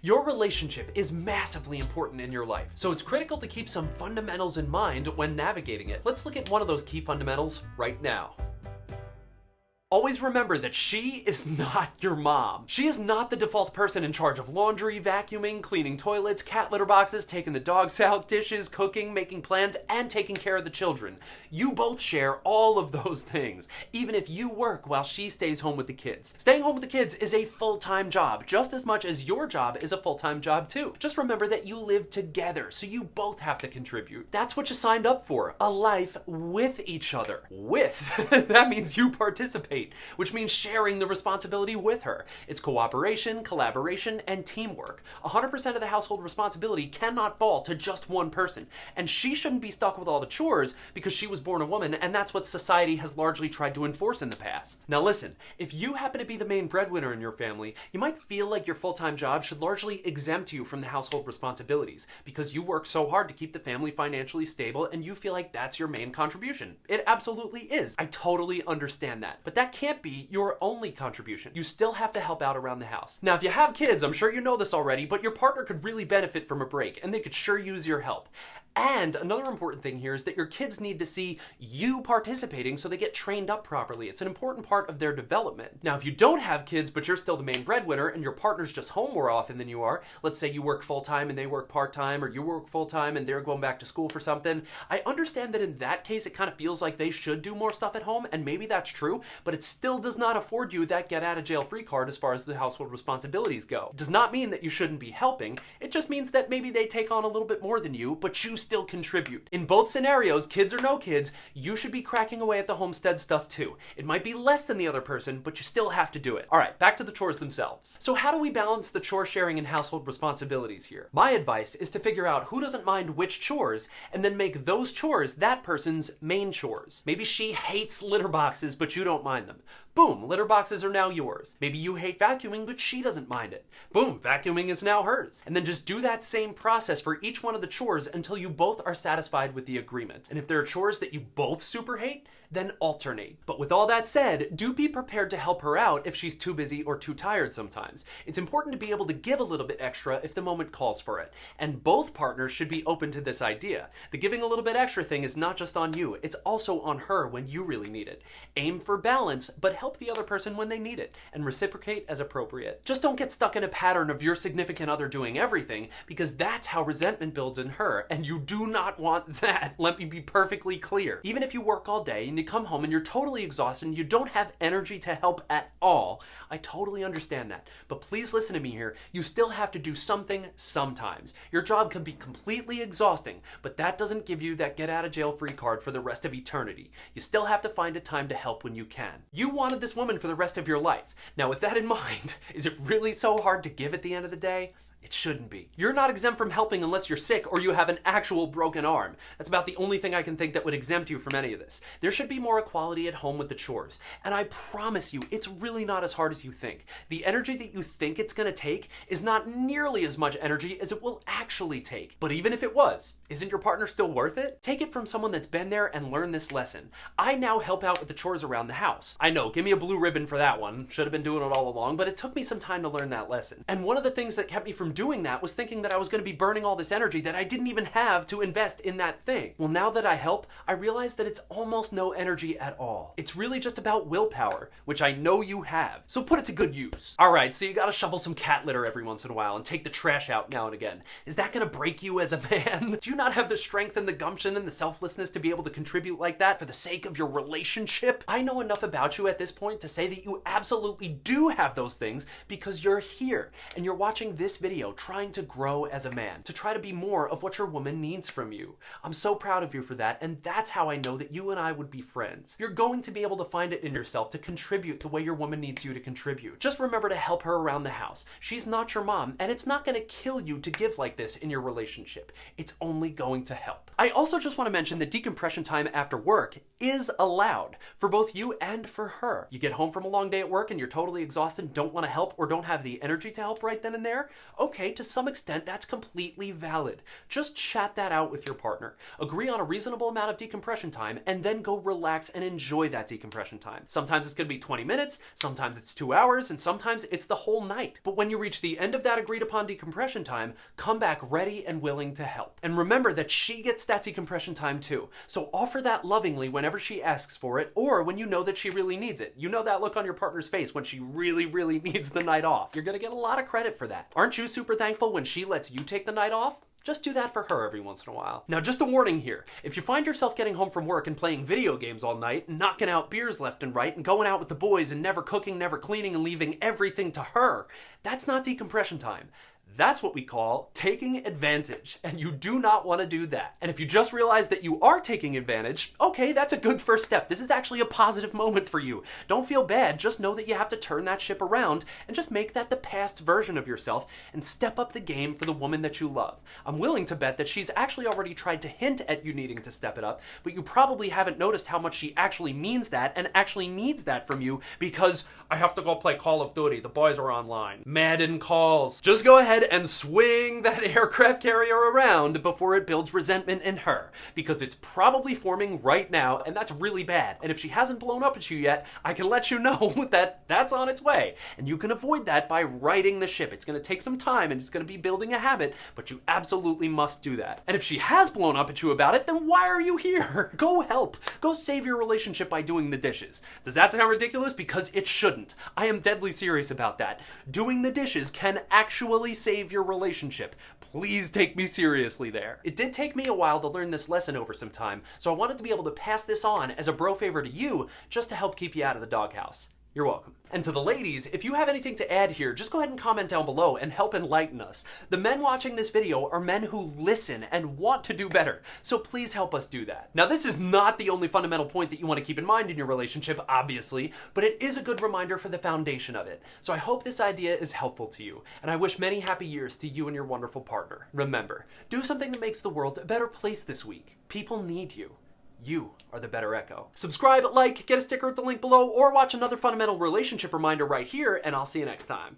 Your relationship is massively important in your life, so it's critical to keep some fundamentals in mind when navigating it. Let's look at one of those key fundamentals right now. Always remember that she is not your mom. She is not the default person in charge of laundry, vacuuming, cleaning toilets, cat litter boxes, taking the dogs out, dishes, cooking, making plans, and taking care of the children. You both share all of those things, even if you work while she stays home with the kids. Staying home with the kids is a full-time job, just as much as your job is a full-time job too. Just remember that you live together, so you both have to contribute. That's what you signed up for, a life with each other. With, that means you participate, which means sharing the responsibility with her. It's cooperation, collaboration, and teamwork. 100% of the household responsibility cannot fall to just one person, and she shouldn't be stuck with all the chores because she was born a woman, and that's what society has largely tried to enforce in the past. Now listen, if you happen to be the main breadwinner in your family, you might feel like your full-time job should largely exempt you from the household responsibilities because you work so hard to keep the family financially stable and you feel like that's your main contribution. It absolutely is. I totally understand that, but that can't be your only contribution. You still have to help out around the house. Now, if you have kids, I'm sure you know this already, but your partner could really benefit from a break, and they could sure use your help. And another important thing here is that your kids need to see you participating so they get trained up properly. It's an important part of their development. Now, if you don't have kids, but you're still the main breadwinner and your partner's just home more often than you are, let's say you work full-time and they work part-time, or you work full-time and they're going back to school for something, I understand that in that case, it kind of feels like they should do more stuff at home, and maybe that's true, but it still does not afford you that get-out-of-jail-free card as far as the household responsibilities go. It does not mean that you shouldn't be helping. It just means that maybe they take on a little bit more than you, but you still contribute. In both scenarios, kids or no kids, you should be cracking away at the homestead stuff too. It might be less than the other person, but you still have to do it. All right, back to the chores themselves. So how do we balance the chore sharing and household responsibilities here? My advice is to figure out who doesn't mind which chores and then make those chores that person's main chores. Maybe she hates litter boxes, but you don't mind them. Boom, litter boxes are now yours. Maybe you hate vacuuming, but she doesn't mind it. Boom, vacuuming is now hers. And then just do that same process for each one of the chores until you both are satisfied with the agreement. And if there are chores that you both super hate, then alternate. But with all that said, do be prepared to help her out if she's too busy or too tired sometimes. It's important to be able to give a little bit extra if the moment calls for it. And both partners should be open to this idea. The giving a little bit extra thing is not just on you, it's also on her when you really need it. Aim for balance, but help the other person when they need it, and reciprocate as appropriate. Just don't get stuck in a pattern of your significant other doing everything, because that's how resentment builds in her, and you do not want that. Let me be perfectly clear. Even if you work all day and you come home and you're totally exhausted and you don't have energy to help at all, I totally understand that. But please listen to me here. You still have to do something sometimes. Your job can be completely exhausting, but that doesn't give you that get out of jail free card for the rest of eternity. You still have to find a time to help when you can. You wanted this woman for the rest of your life. Now, with that in mind, is it really so hard to give at the end of the day? It shouldn't be. You're not exempt from helping unless you're sick or you have an actual broken arm. That's about the only thing I can think that would exempt you from any of this. There should be more equality at home with the chores. And I promise you, it's really not as hard as you think. The energy that you think it's gonna take is not nearly as much energy as it will actually take. But even if it was, isn't your partner still worth it? Take it from someone that's been there and learned this lesson. I now help out with the chores around the house. I know, give me a blue ribbon for that one. Should have been doing it all along, but it took me some time to learn that lesson. And one of the things that kept me from doing that was thinking that I was going to be burning all this energy that I didn't even have to invest in that thing. Well, now that I help, I realize that it's almost no energy at all. It's really just about willpower, which I know you have. So put it to good use. All right, so you got to shovel some cat litter every once in a while and take the trash out now and again. Is that going to break you as a man? Do you not have the strength and the gumption and the selflessness to be able to contribute like that for the sake of your relationship? I know enough about you at this point to say that you absolutely do have those things because you're here and you're watching this video trying to grow as a man, to try to be more of what your woman needs from you. I'm so proud of you for that, and that's how I know that you and I would be friends. You're going to be able to find it in yourself to contribute the way your woman needs you to contribute. Just remember to help her around the house. She's not your mom, and it's not going to kill you to give like this in your relationship. It's only going to help. I also just want to mention that decompression time after work is allowed for both you and for her. You get home from a long day at work and you're totally exhausted, don't want to help or don't have the energy to help right then and there? Okay, okay, to some extent, that's completely valid. Just chat that out with your partner. Agree on a reasonable amount of decompression time, and then go relax and enjoy that decompression time. Sometimes it's gonna be 20 minutes, sometimes it's 2 hours, and sometimes it's the whole night. But when you reach the end of that agreed upon decompression time, come back ready and willing to help. And remember that she gets that decompression time too. So offer that lovingly whenever she asks for it, or when you know that she really needs it. You know that look on your partner's face when she really, really needs the night off. You're gonna get a lot of credit for that. Aren't you super thankful when she lets you take the night off? Just do that for her every once in a while. Now, just a warning here. If you find yourself getting home from work and playing video games all night, knocking out beers left and right, and going out with the boys and never cooking, never cleaning, and leaving everything to her, that's not decompression time. That's what we call taking advantage, and you do not want to do that. And if you just realize that you are taking advantage, okay, that's a good first step. This is actually a positive moment for you. Don't feel bad, just know that you have to turn that ship around and just make that the past version of yourself and step up the game for the woman that you love. I'm willing to bet that she's actually already tried to hint at you needing to step it up, but you probably haven't noticed how much she actually means that and actually needs that from you because I have to go play Call of Duty, the boys are online. Madden calls. Just go ahead and swing that aircraft carrier around before it builds resentment in her, because it's probably forming right now, and that's really bad. And if she hasn't blown up at you yet, I can let you know that that's on its way, and you can avoid that by righting the ship. It's going to take some time and it's going to be building a habit, but you absolutely must do that. And if she has blown up at you about it, then why are you here? Go help. Go save your relationship by doing the dishes. Does that sound ridiculous? Because it shouldn't. I am deadly serious about that. Doing the dishes can actually save your relationship. Please take me seriously there. It did take me a while to learn this lesson over some time, so I wanted to be able to pass this on as a bro favor to you just to help keep you out of the doghouse. You're welcome. And to the ladies, if you have anything to add here, just go ahead and comment down below and help enlighten us. The men watching this video are men who listen and want to do better, so please help us do that. Now, this is not the only fundamental point that you want to keep in mind in your relationship, obviously, but it is a good reminder for the foundation of it. So I hope this idea is helpful to you, and I wish many happy years to you and your wonderful partner. Remember, do something that makes the world a better place this week. People need you. You are the better echo. Subscribe, like, get a sticker at the link below, or watch another fundamental relationship reminder right here, and I'll see you next time.